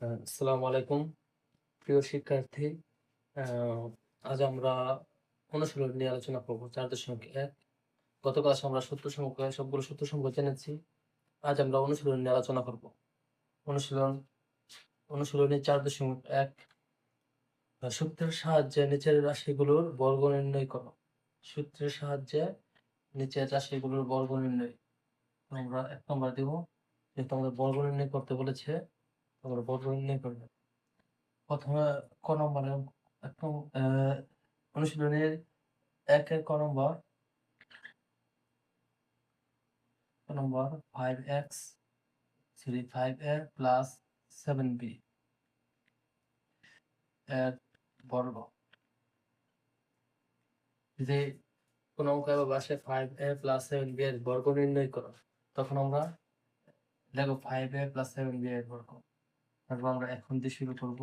আসসালামু আলাইকুম প্রিয় শিক্ষার্থী। আহ, আজ আমরা অনুশীলন নিয়ে আলোচনা করব 4.1। গত ক্লাসে আমরা সবগুলো সূত্র সংখ্যা জেনেছি। আজ আমরা অনুশীলন নিয়ে আলোচনা করব। অনুশীলন অনুশীলনী 4.1 সূত্রের সাহায্যে নিচের রাশিগুলোর বর্গ নির্ণয় করো। সূত্রের সাহায্যে নিচের রাশিগুলোর বর্গ নির্ণয়। আমরা 1 নম্বর দিব, যেহেতু আমাদের বর্গ নির্ণয় করতে বলেছে আমরা বর্গ নির্ণয় করব। প্রথমে ক নম্বরে একদম অনুশীলনের 1-এর ক নম্বর 5x প্লাস 7b এর বর্গ। যদি কোনো অঙ্ক এভাবে আসে 5a প্লাস 7b এর বর্গ নির্ণয় করো, তখন আমরা দেখো 5a প্লাস 7b এর বর্গ। তারপর আমরা এখন দিয়ে শুরু করব,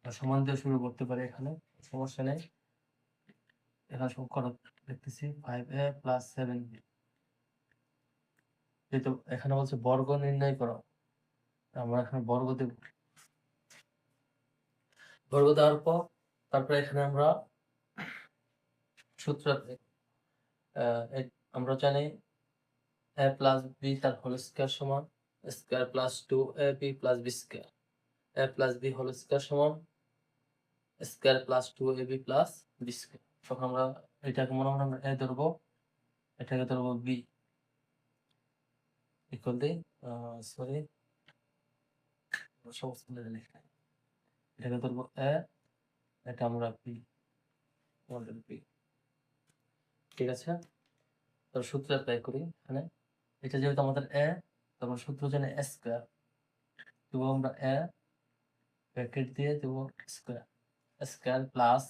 সমান দিয়ে শুরু করতে পারি, এখানে সমস্যা নেই। এখানে সব করা লিখতেছি 5a প্লাস 7b, যেহেতু এখানে বলছে বর্গ নির্ণয় করো, আমরা এখানে বর্গ দেব। বর্গ দেওয়ার পর তারপরে এখানে আমরা সূত্র আমরা জানি a প্লাস বি তার হোল স্কয়ার সমান square plus 2ab plus B square. a plus B whole square সমান square plus 2ab plus B square. তখন আমরা এটাকে মনে মনে আমরা a ধরবো, এটাকে ধরবো বি, ইকুয়াল দি সরি সমস্ত লিখে এটাকে ধরবো a, এটা আমরা বি, মডেল বি। ঠিক আছে, তো সূত্র অ্যাপ্লাই করি এখানে। এটা যেহেতু আমাদের a, তারপর সূত্র জানি a স্কয়ার, দেবো আমরা a ব্র্যাকেট দিয়ে দেবো স্কয়ার, স্কয়ার প্লাস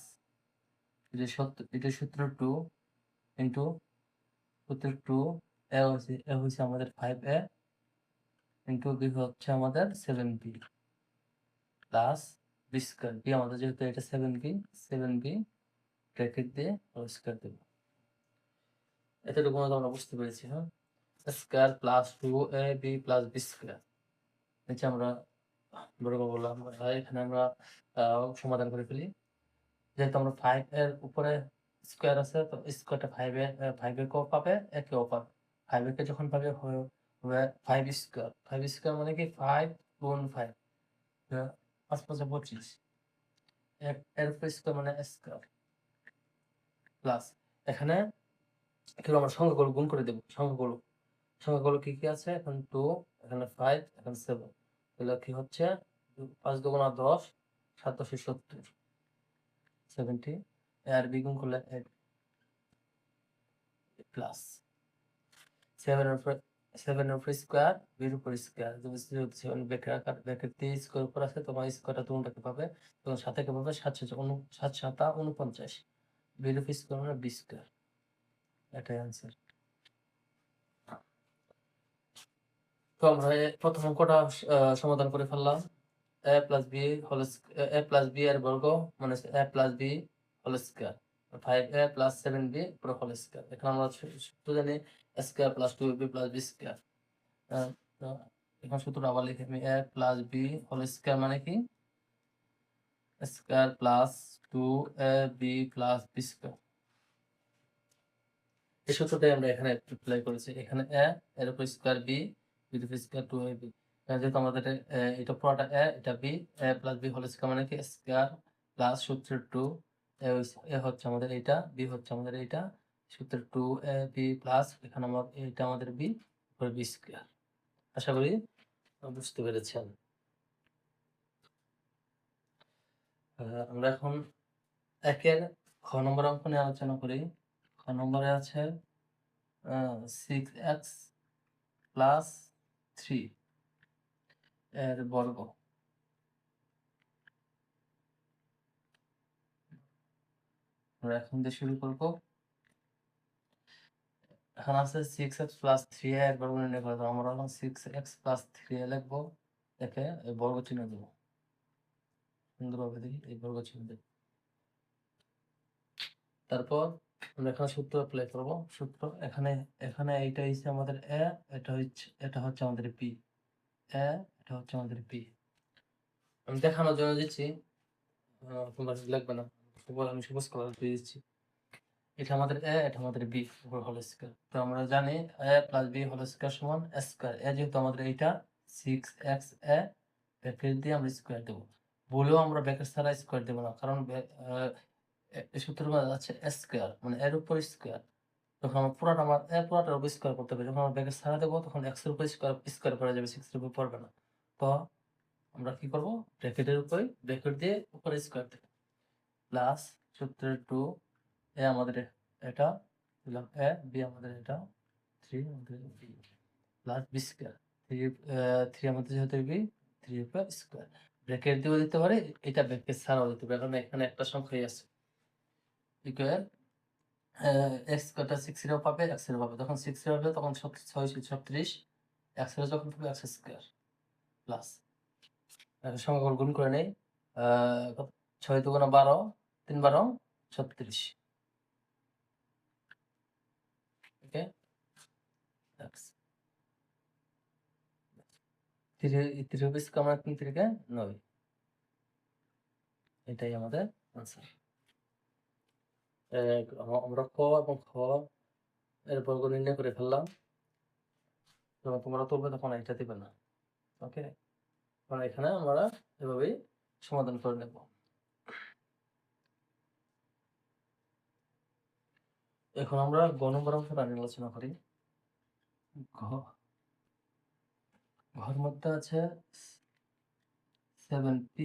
এটা সূত্র 2 ইন্টু সূত্র 2 এ হচ্ছে আমাদের 5a ইন্টু বি হচ্ছে আমাদের 7b plus B square. B আমাদের যেহেতু এটা 7b ব্র্যাকেট দিয়ে হোল স্কয়ার দেবো। এতটুকু মতো আমরা বুঝতে পেরেছি। হ্যাঁ, square plus 2ab plus B square নিচে আমরা বর্গ বললাম। এখানে আমরা সমাধান করে ফেলি। যেহেতু আমরা 5 এর উপরে স্কয়ার আছে, তো স্কয়ারটা 5 এর কেও পাবে, একেও পাবে। 5 একে যখন পাবে হবে 5 স্কয়ার। 5 স্কয়ার মানে কি 5 গুণ 5, 5 5 25, এর উপর স্কয়ার মানে স্কয়ার প্লাস এখানে এগুলো আমরা সংখ্যাগুলো গুণ করে দেব। সংখ্যাগুলো কি কি আছে, এখন 2, এখানে 5, এখানে 7, এগুলো কি হচ্ছে 5 দুগুণা 10, 7 10 70, 70 আর বি গুণ করলে 8 প্লাস 7 এর উপর স্কয়ার, বির উপর স্কয়ার। যদি 7 ব্র্যাকেট দিয়ে স্কয়ার উপর আছে, তোমার স্কয়ারটা তোমরাকে পাবে, তখন সাথে কে পাবে 7 7 49, বির উপর স্কয়ার মানে বি স্কয়ার। এটাই আনসার। তো আমরা প্রথম অঙ্কটা সমাধান করে ফেললাম। a plus B whole a plus b এর বর্গ মানে a plus B whole square, 5a plus 7b পুরো হোল স্কয়ার। এখানে আমরা সূত্র জানি square plus 2ab plus B square. এখন সূত্রটা আবার লিখে আমি, a plus B whole square মানে কি square plus 2ab plus B square. এই সূত্রটাই আমরা এখানে অ্যাপ্লাই করেছি। এখানে a এর উপর স্কয়ার b, বির উপর স্কয়ার 2ab। যেহেতু আমাদের এটা পুরোটা a, এটা b, a plus B whole square মানে কি স্কয়ার প্লাস সূত্র 2, a হচ্ছে আমাদের এইটা, b হচ্ছে আমাদের এইটা, সূত্র 2ab প্লাস এখানে আমার এইটা আমাদের b উপর বি স্কয়ার। আশা করি বুঝতে পেরেছেন। আমরা এখন একের খ নম্বর অঙ্ক নিয়ে আলোচনা করি। খ নম্বরে আছে 6x প্লাস 3 এর বর্গ। আমরা এখন দিয়ে শুরু করব। এখন আছে 6x প্লাস 3 এর বর্গ নির্ণয় করতে হবে। আমরা এখন 6x প্লাস 3 লিখবো, একে বর্গ চিহ্ন দেবো সুন্দরভাবে, দেখি এই বর্গ চিহ্ন দেব। তারপর আমরা এখানে সূত্র অ্যাপ্লাই করব। সূত্র এখানে এখানে এইটা হচ্ছে আমাদের a, এটা হচ্ছে আমাদের b, a এটা হচ্ছে আমাদের b আমি দেখানোর জন্য দিচ্ছি, তোমরা লিখবে না, আমি সবুজ কালার দিয়ে দিচ্ছি। এটা আমাদের এ, এটা আমাদের বি হোল স্কয়ার। তো আমরা জানি এ প্লাস বি হোল স্কয়ার সমান এ স্কয়ার। এ যেহেতু আমাদের এইটা 6x এ ব্র্যাকেট দিয়ে আমরা স্কয়ার দেব। বলেও আমরা ব্র্যাকেট ছাড়া স্কয়ার দেব না, কারণ এই সূত্রটা আছে এ স্কয়ার, মানে এর উপর স্কয়ার। যখন আমরা পুরাটার উপর স্কয়ার করতে হবে, যখন আমরা ব্র্যাকেট ছাড়া দেব তখন x এর উপর স্কয়ার করা যাবে, 6 এর উপর পড়বে না। তো আমরা কি করব, ব্র্যাকেটের উপরে ব্র্যাকেট দিয়ে উপরে স্কয়ার দেব, প্লাস সূত্রের 2 এ আমাদের এটা দিলাম এ, বি আমাদের এটা 3 আমাদের বি, প্লাস বি স্কয়ার 3 আমাদের যেহেতু বি 3 উপর স্কয়ার। ব্র্যাকেট দিয়েও দিতে পারে, এটা ব্র্যাকেট ছাড়াও দিতে পারে, কারণ এখানে একটা সংখ্যাই আছে। ইকুয়াল x কটা 6 এরও পাবে, x এরও পাবে। যখন 6 এর হবে তখন 6 36, x এর যখন পাবে x স্কয়ার প্লাস সংখ্যাগুলো গুণ করে নেই। 6 দুগুণে 12, 3 12 36। ওকে, x 3 হবে স্কয়ার মানে 3 থেকে 9। এটাই আমাদের আনসার। আমরা ক এবং খ এর বর্গ নির্ণয় করে ফেললাম। যখন তোমরা তুলবে তখন এটা দিবে না। ওকে, কারণ এখানে আমরা এভাবেই সমাধান করে নেব। এখন আমরা গ নম্বর অংশটা নিয়ে আলোচনা করি। ঘর মধ্যে আছে 7p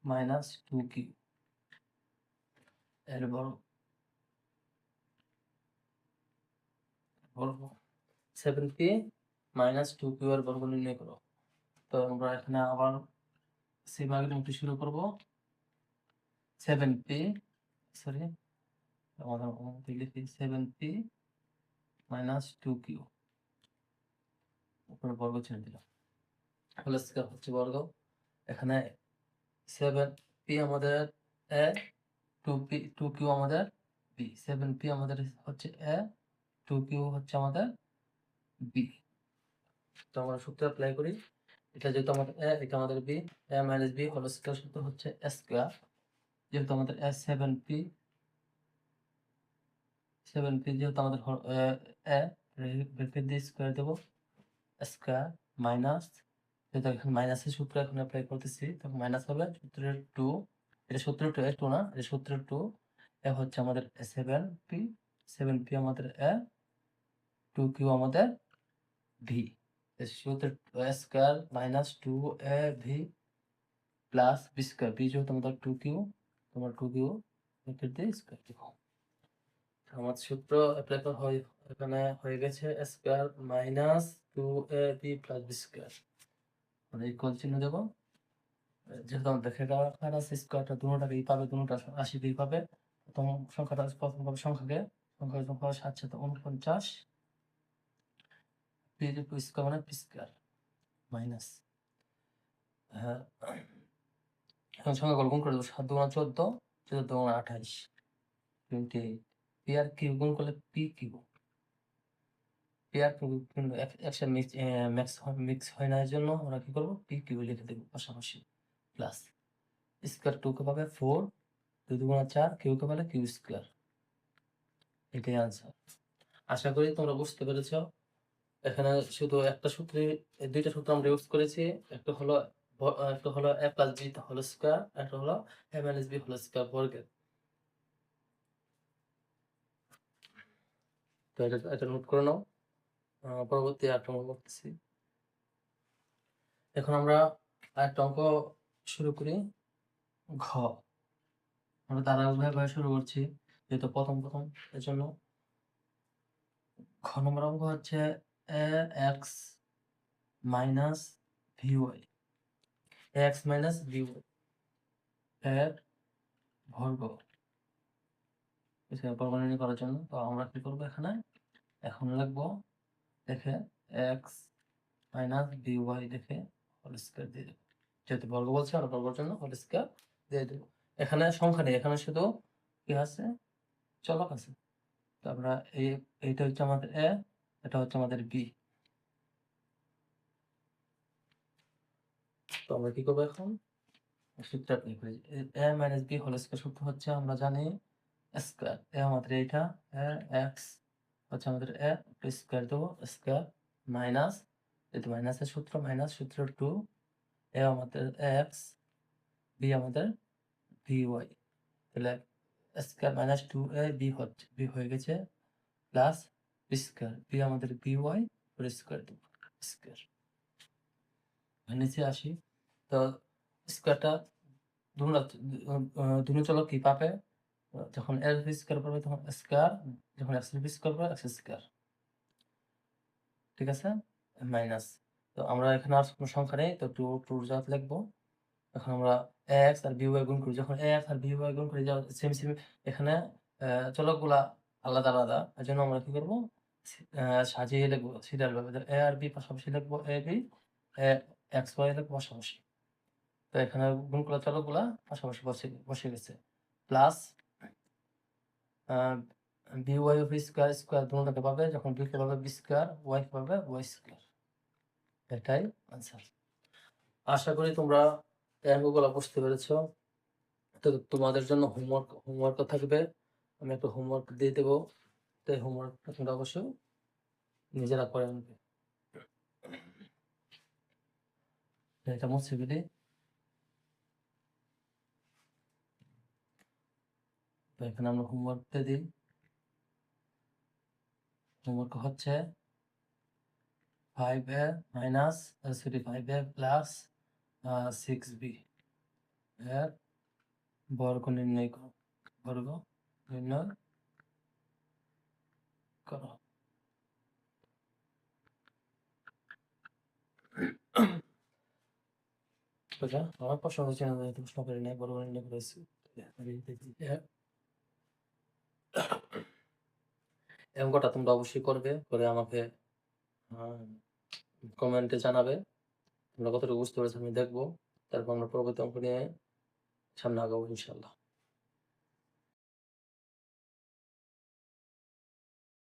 মাইনাস 2q এর বর্গ 7p মাইনাস 2q এর বর্গ নির্ণয় করো। তো আমরা এখানে আবার সেম আগের মতো শুরু করব। 7p সরি আমাদের লিখি 7p মাইনাস 2q উপরে বর্গ ছেড়ে দিলাম, হোল স্কয়ার হচ্ছে বর্গ। এখানে 7p আমাদের a, 2q আমাদের b। 7p আমাদের হচ্ছে a, 2q হচ্ছে আমাদের b। তো আমরা সূত্র অ্যাপ্লাই করি। এটা যেহেতু আমাদের a, এটা আমাদের b, a minus b whole square সূত্র হচ্ছে a স্কয়ার। যেহেতু আমাদের a 7p যেহেতু আমাদের a ব্র্যাকেট দিয়ে স্কয়ার দেব, স্কয়ার মাইনাস, যেহেতু এখানে মাইনাসের সূত্র এখন অ্যাপ্লাই করতেছি, তখন মাইনাস হবে সূত্রের 2, এটা সূত্রের 2 2 না, এটা সূত্রের 2। এ হচ্ছে আমাদের 7p আমাদের a, 2q আমাদের v। সূত্রের square minus 2ab plus b square, b যেহেতু আমাদের 2q, তোমার 2q ব্র্যাকেট দিয়ে স্কয়ার দেব। আমাদের সূত্র অ্যাপ্লাই করা হয়, এখানে হয়ে গেছে square minus 2ab plus b square, মানে ইকুয়াল চিহ্ন দেব। যেহেতু আমাদের এটা আছে স্কয়ারটা দুটোটাকেই পাবে, দুটোটা 80 দিয়ে পাবে। প্রথম সংখ্যাটা প্রথম পাবে সংখ্যা 7 7 49, পি স্কয়ার মানে পি স্কয়ার মাইনাস, হ্যাঁ এখন সংখ্যাগুলো গুণ করে দেবো। 7 দুগুণা 14, 14 দুগুণা 28, 28। পি আর কিউ গুণ করলে P Q, P R Q কিন্তু একসাথে মিক্স হয় না, এর জন্য আমরা কি করবো, পি কিউ লিখে দেবো পাশাপাশি, প্লাস স্কয়ার 2 কে পাবে 4, 2 দুগুণা 4, কিউ কে পাবে কিউ স্কয়ার। এটাই আনসার। আশা করি তোমরা বুঝতে পেরেছ। এখানে শুধু একটা সূত্রে, দুইটা সূত্র আমরা ইউজ করেছি। একটা হলো a plus b whole square, একটা হলো a minus b whole square বর্গের। তো এটা নোট করে নাও, পরবর্তী আরেকটা অঙ্ক করতেছি। এখন আমরা আরেকটা অঙ্ক শুরু করি। ঘ, আমরা ধারাবাহিকভাবে শুরু করছি যেহেতু প্রথম এর জন্য। ঘ নম্বর অঙ্ক হচ্ছে ax minus vy, ax minus vy এর বর্গ বর্গ নির্ণয় করার জন্য। তো আমরা কি করবো, এখানে এখন লিখবো, দেখে x মাইনাস vy দেখে হোল স্কয়ার দিয়ে দেবো। যেহেতু বর্গ বলছে আমরা বর্গের জন্য হোল স্কয়ার দিয়ে দেবো। এখানে সংখ্যা নেই, এখানে শুধু কি আছে, চলক আছে। তো আমরা এইটা হচ্ছে আমাদের a, এটা হচ্ছে আমাদের b। তো আমরা কি করবো এখন? সূত্র অ্যাপ্লাই করি। a minus b whole square সূত্র হচ্ছে আমরা জানি স্কয়ার। a আমাদের এইটা x হচ্ছে আমাদের a স্কয়ার দেবো স্কয়ার মাইনাস যেহেতু মাইনাসের সূত্র মাইনাস সূত্র 2 a আমাদের x b আমাদের by তাহলে স্কয়ার মাইনাস 2ab হচ্ছে b হয়ে গেছে প্লাস b স্কয়ার b আমাদের by হোল স্কয়ার দেবো স্কয়ার। নিচে আসি তো স্কয়ারটা দুনো চলক কি পাবে যখন এর স্কয়ার পাবে তখন স্কয়ার যখন এক্স এর স্কয়ার পাবে এক্স স্কয়ার ঠিক আছে মাইনাস তো আমরা এখানে আর কোনো সংখ্যা নেই তো 2 জাত লিখবো এখন আমরা ax আর by গুণ করি যখন ax আর by গুণ করি যা সেম সেম এখানে চলকগুলা আলাদা আলাদা এজন্য আমরা কি করব সাজিয়ে লিখবো সিরিয়াল ভাবে a আর b পাশাপাশি লিখবো ab x y লিখবো পাশাপাশি তো এখানে গুণগুলা চলকগুলা পাশাপাশি বসে গেছে plus by of square square দুটোকে পাবে যখন b কে পাবে b স্কয়ার y কে পাবে y স্কয়ার এটাই आंसर আশা করি তোমরা অঙ্কগুলো বুঝতে পেরেছো তো তোমাদের জন্য হোমওয়ার্ক থাকবে আমি একটা হোমওয়ার্ক দিয়ে দেব তো এই হোমওয়ার্কটা তোমরা অবশ্যই নিজেরা করে আনবে এটা মুছে ফেলি তো এখানে আমরা হোমওয়ার্কটা দিই হোমওয়ার্ক হচ্ছে 5a minus 5a plus 6b এর বর্গ নির্ণয় করো বর্গ নির্ণয় করো বুঝা আমার প্রশ্ন হচ্ছে প্রশ্ন করে নাই বর্গ নির্ণয় করেছি অঙ্কটা তোমরা অবশ্যই করবে করে আমাকে কমেন্টে জানাবে তোমরা কতটুকু বুঝতে পেরেছো আমি দেখবো তারপর আমরা পরবর্তী অঙ্ক নিয়ে সামনে আগাবো ইনশাল্লাহ